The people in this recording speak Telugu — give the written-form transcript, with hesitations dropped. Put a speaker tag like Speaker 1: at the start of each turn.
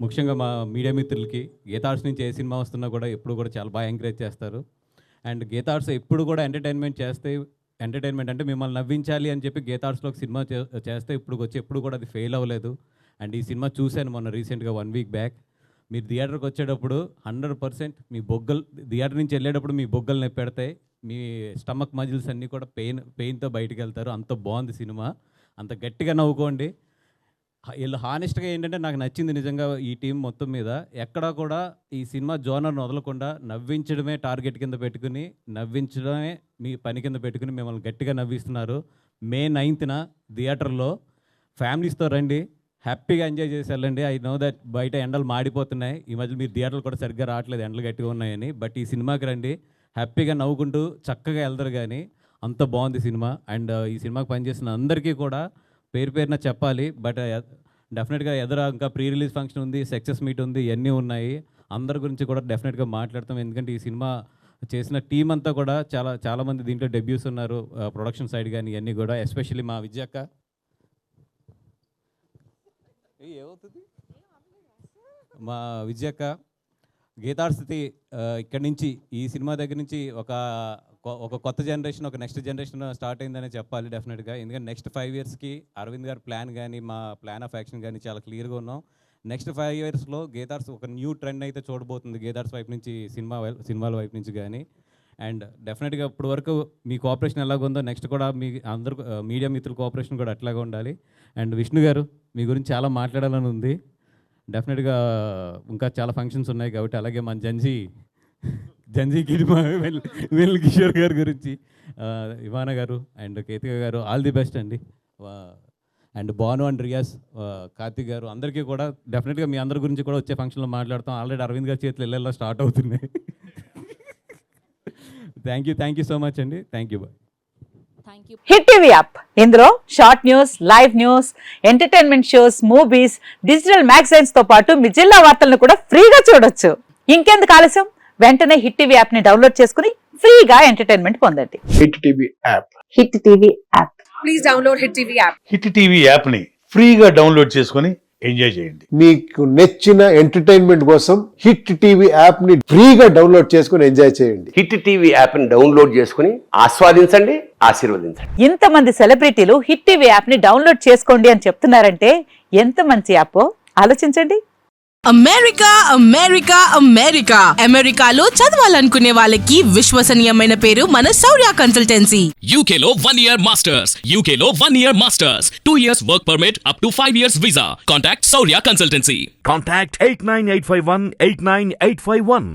Speaker 1: ముఖ్యంగా మా మీడియా మిత్రులకి గీతార్ట్స్ నుంచి ఏ సినిమా వస్తున్నా కూడా ఎప్పుడు కూడా చాలా బాగా ఎంకరేజ్ చేస్తారు. అండ్ గీతార్ట్స్ ఎప్పుడు కూడా ఎంటర్టైన్మెంట్ అంటే మిమ్మల్ని నవ్వించాలి అని చెప్పి గీతార్ట్స్లో ఒక సినిమా చేస్తే ఇప్పుడు వచ్చి ఎప్పుడు కూడా అది ఫెయిల్ అవ్వలేదు. అండ్ ఈ సినిమా చూశాను మొన్న రీసెంట్గా 1 వీక్ బ్యాక్. మీరు థియేటర్కి వచ్చేటప్పుడు 100% మీ థియేటర్ నుంచి వెళ్ళేటప్పుడు మీ బొగ్గలు నొప్పి పెడతాయి, మీ స్టమక్ మజిల్స్ అన్నీ కూడా పెయిన్తో బయటికి వెళ్తారు. అంత బాగుంది సినిమా, అంత గట్టిగా నవ్వుకోండి. వీళ్ళు హానెస్ట్గా ఏంటంటే నాకు నచ్చింది నిజంగా ఈ టీం మొత్తం మీద. ఎక్కడా కూడా ఈ సినిమా జోనర్ను వదలకుండా నవ్వించడమే టార్గెట్ కింద పెట్టుకుని, నవ్వించడమే మీ పని కింద పెట్టుకుని మిమ్మల్ని గట్టిగా నవ్విస్తున్నారు. May 9th థియేటర్లో ఫ్యామిలీస్తో రండి, హ్యాపీగా ఎంజాయ్ చేసి వెళ్ళండి. ఐ నో దట్ బయట ఎండలు మాడిపోతున్నాయి, ఈ మధ్య మీరు థియేటర్లు కూడా సరిగ్గా రావట్లేదు, ఎండలు గట్టిగా ఉన్నాయని. బట్ ఈ సినిమాకి రండి, హ్యాపీగా నవ్వుకుంటూ చక్కగా వెళ్తారు. కానీ అంత బాగుంది సినిమా. అండ్ ఈ సినిమాకి పనిచేసిన అందరికీ కూడా పేరున చెప్పాలి. బట్ డెఫినెట్గా ఇంకా ప్రీ రిలీజ్ ఫంక్షన్ ఉంది, సక్సెస్ మీట్ ఉంది, ఇవన్నీ ఉన్నాయి. అందరి గురించి కూడా డెఫినెట్గా మాట్లాడతాం. ఎందుకంటే ఈ సినిమా చేసిన టీం అంతా కూడా చాలామంది దీంట్లో డెబ్యూస్ ఉన్నారు, ప్రొడక్షన్ సైడ్ కానీ ఇవన్నీ కూడా. ఎస్పెషల్లీ మా విజయక్క గీతార్ట్స్ ఇక్కడి నుంచి ఈ సినిమా దగ్గర నుంచి ఒక కొత్త జనరేషన్, ఒక నెక్స్ట్ జనరేషన్ స్టార్ట్ అయిందనే చెప్పాలి డెఫినెట్గా. ఎందుకంటే నెక్స్ట్ 5 yearsకి అరవింద్ గారి ప్లాన్ కానీ మా ప్లాన్ ఆఫ్ యాక్షన్ కానీ చాలా క్లియర్గా ఉన్నాం. నెక్స్ట్ 5 yearsలో గీతార్ట్స్ ఒక న్యూ ట్రెండ్ అయితే చూడబోతుంది, గీతార్ట్స్ వైపు నుంచి, సినిమాల వైపు నుంచి కానీ. అండ్ డెఫినెట్గా ఇప్పుడు వరకు మీ కోఆపరేషన్ ఎలాగుందో నెక్స్ట్ కూడా మీ అందరూ మీడియా మిత్రుల కోఆపరేషన్ కూడా అట్లాగే ఉండాలి. అండ్ విష్ణు గారు, మీ గురించి చాలా మాట్లాడాలని ఉంది. డెఫినెట్గా ఇంకా చాలా ఫంక్షన్స్ ఉన్నాయి కాబట్టి. అలాగే మన జంజీ కిడిమా వెల్ కిషోర్ గారి గురించి, ఇవాన గారు అండ్ కేతిక గారు, ఆల్ ది బెస్ట్ అండి. అండ్ భాను అండ్ రియాజ్, కార్తిక్ గారు, అందరికీ కూడా డెఫినెట్గా మీ అందరి గురించి కూడా వచ్చే ఫంక్షన్లో మాట్లాడతాం. ఆల్రెడీ అరవింద్ గారి చేతులు వెళ్ళేలా స్టార్ట్ అవుతున్నాయి. థ్యాంక్ యూ సో మచ్ అండి. Thank you. Bye.
Speaker 2: Hit TV app, ఇందులో short news, live news, entertainment shows, movies, digital magazines తో పాటు మీ జిల్లా వార్తలను కూడా ఫ్రీగా చూడొచ్చు. ఇంకెందుకు ఆలస్యం, వెంటనే హిట్ టీవీ యాప్ ని డౌన్లోడ్ చేసుకుని ఫ్రీగా ఎంటర్టైన్మెంట్ పొందండి.
Speaker 3: Hit TV app.
Speaker 2: Hit TV app.
Speaker 4: Please download hit TV app.
Speaker 5: Hit TV app ని ఫ్రీగా డౌన్లోడ్ చేసుకుని ఎంజాయ్ చేయండి.
Speaker 3: మీకు నచ్చిన ఎంటర్టైన్మెంట్ కోసం హిట్ టీవీ యాప్ ని ఫ్రీగా డౌన్లోడ్ చేసుకుని ఎంజాయ్ చేయండి.
Speaker 6: హిట్ టీవీ యాప్ ని డౌన్లోడ్ చేసుకుని ఆస్వాదించండి, ఆశీర్వదించండి.
Speaker 2: ఇంతమంది సెలబ్రిటీలు హిట్ టీవీ యాప్ ని డౌన్లోడ్ చేసుకోండి అని చెప్తున్నారంటే ఎంత మంచి యాప్ ఆలోచించండి.
Speaker 7: అమెరికాలో చదవాలనుకునే వాళ్ళకి విశ్వసనీయమైన పేరు మన శౌర్య కన్సల్టెన్సీ.
Speaker 8: UK లో 1 year masters, 2 years work permit up to 5 years visa. Contact Shaurya Consultancy.
Speaker 9: Contact 89851 89851.